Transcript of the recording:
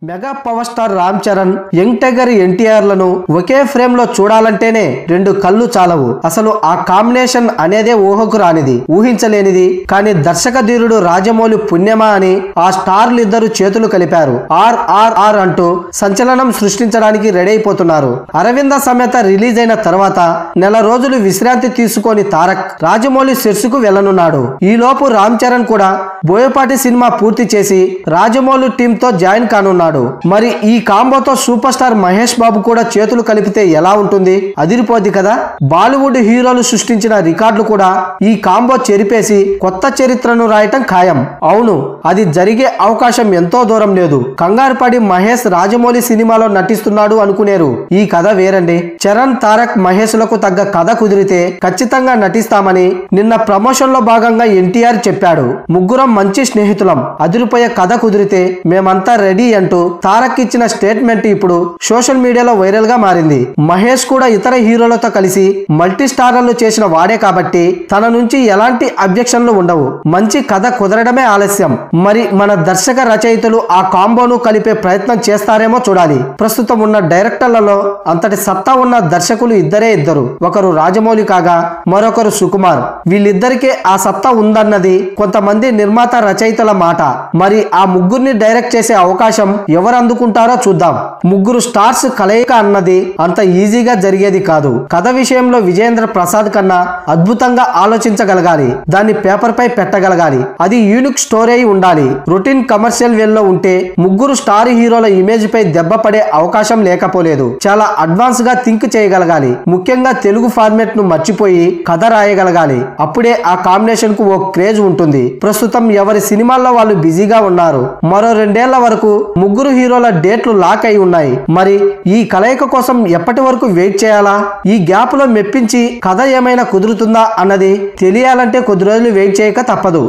Mega power star Ram Charan, young tiger NTR లను ఒకే frame లో చూడాలంటేనే రెండు కళ్ళు చాలవు. అసలు ఆ కాంబినేషన్ అనేదే ఊహకు రానిది, ఊహించలేనిది. కానీ దర్శక ధీరుడు రాజమౌళి పుణ్యమా అని ఆ స్టార్లు ఇద్దరు చేతులు కలిపారు. RRR అంటూ సంచలనం సృష్టించడానికి రెడీ అయిపోతున్నారు. అరవింద సమేత రిలీజ్ అయిన తర్వాత నెల రోజులు విశ్రాంతి తీసుకొని తారక్ రాజమౌళి సెట్స్ కు వెళ్లనున్నాడు. ఈ లోపు రామ్ చరణ్ కూడా బోయపాటి సినిమా పూర్తి చేసి రాజమౌళి టీమ్ తో జాయిన్ కానున్నాడు. మరి ఈ కాంబోతో సూపర్ స్టార్ మహేష్ బాబు కూడా చేతులు కలిపితే ఎలా ఉంటుంది? అదిరిపోద్ది కదా. బాలీవుడ్ హీరోలు సృష్టించిన రికార్డులు కూడా ఈ కాంబో చెరిపేసి కొత్త చరిత్రను రాయటం ఖాయం. అవును, అది జరిగే అవకాశం ఎంతో దూరం లేదు. కంగారు పడి మహేష్ రాజమౌళి సినిమాలో నటిస్తున్నాడు అనుకునేరు. ఈ కథ వేరండి. చరణ్, తారక్, మహేష్ లకు తగ్గ కథ కుదిరితే ఖచ్చితంగా నటిస్తామని నిన్న ప్రమోషన్ లో భాగంగా ఎన్టీఆర్ చెప్పాడు. ముగ్గురం మంచి స్నేహితులం, అదిరిపోయే కథ కుదిరితే మేమంతా రెడీ అంటూ తారక్ ఇచ్చిన స్టేట్మెంట్ ఇప్పుడు సోషల్ మీడియాలో వైరల్ గా మారింది. మహేష్ కూడా ఇతర హీరోలతో కలిసి మల్టీ స్టారర్లు చేసిన వాడే కాబట్టి తన నుంచి ఎలాంటి అబ్జెక్షన్లు ఉండవు. మంచి కథ కుదరడమే ఆలస్యం. మరి మన దర్శక రచయితలు ఆ కాంబోను కలిపే ప్రయత్నం చేస్తారేమో చూడాలి. ప్రస్తుతం ఉన్న డైరెక్టర్లలో అంతటి సత్తా ఉన్న దర్శకులు ఇద్దరు. ఒకరు రాజమౌళి కాగా మరొకరు సుకుమార్. వీళ్ళిద్దరికే ఆ సత్తా ఉందన్నది కొంతమంది నిర్మాత రచయితల మాట. మరి ఆ ముగ్గురిని డైరెక్ట్ చేసే అవకాశం ఎవరు అందుకుంటారో చూద్దాం. ముగ్గురు స్టార్స్ కలయిక అన్నది అంత ఈజీగా జరిగేది కాదు. కథ విషయంలో విజయేంద్ర ప్రసాద్ కన్నా అద్భుతంగా ఆలోచించగలగాలి. దాన్ని పేపర్ పై పెట్టగలగాలి. అది యూనిక్ స్టోరీ అయి ఉండాలి. రొటీన్ కమర్షియల్ వేల్లో ఉంటే ముగ్గురు స్టార్ హీరోల ఇమేజ్ పై దెబ్బ పడే అవకాశం లేకపోలేదు. చాలా అడ్వాన్స్ గా థింక్ చేయగలగాలి. ముఖ్యంగా తెలుగు ఫార్మేట్ ను మర్చిపోయి కథ రాయగలగాలి. అప్పుడే ఆ కాంబినేషన్ కు ఓ క్రేజ్ ఉంటుంది. ప్రస్తుతం ఎవరి సినిమాల్లో వాళ్ళు బిజీగా ఉన్నారు. మరో 2 ఏళ్ల వరకు ముగ్గురు హీరోల డేట్లు లాక్ అయి ఉన్నాయి. మరి ఈ కలయిక కోసం ఎప్పటి వరకు వెయిట్ చేయాలా? ఈ గ్యాప్ లో మెప్పించి కథ ఏమైనా కుదురుతుందా అన్నది తెలియాలంటే కొద్ది రోజులు వెయిట్ చేయక తప్పదు.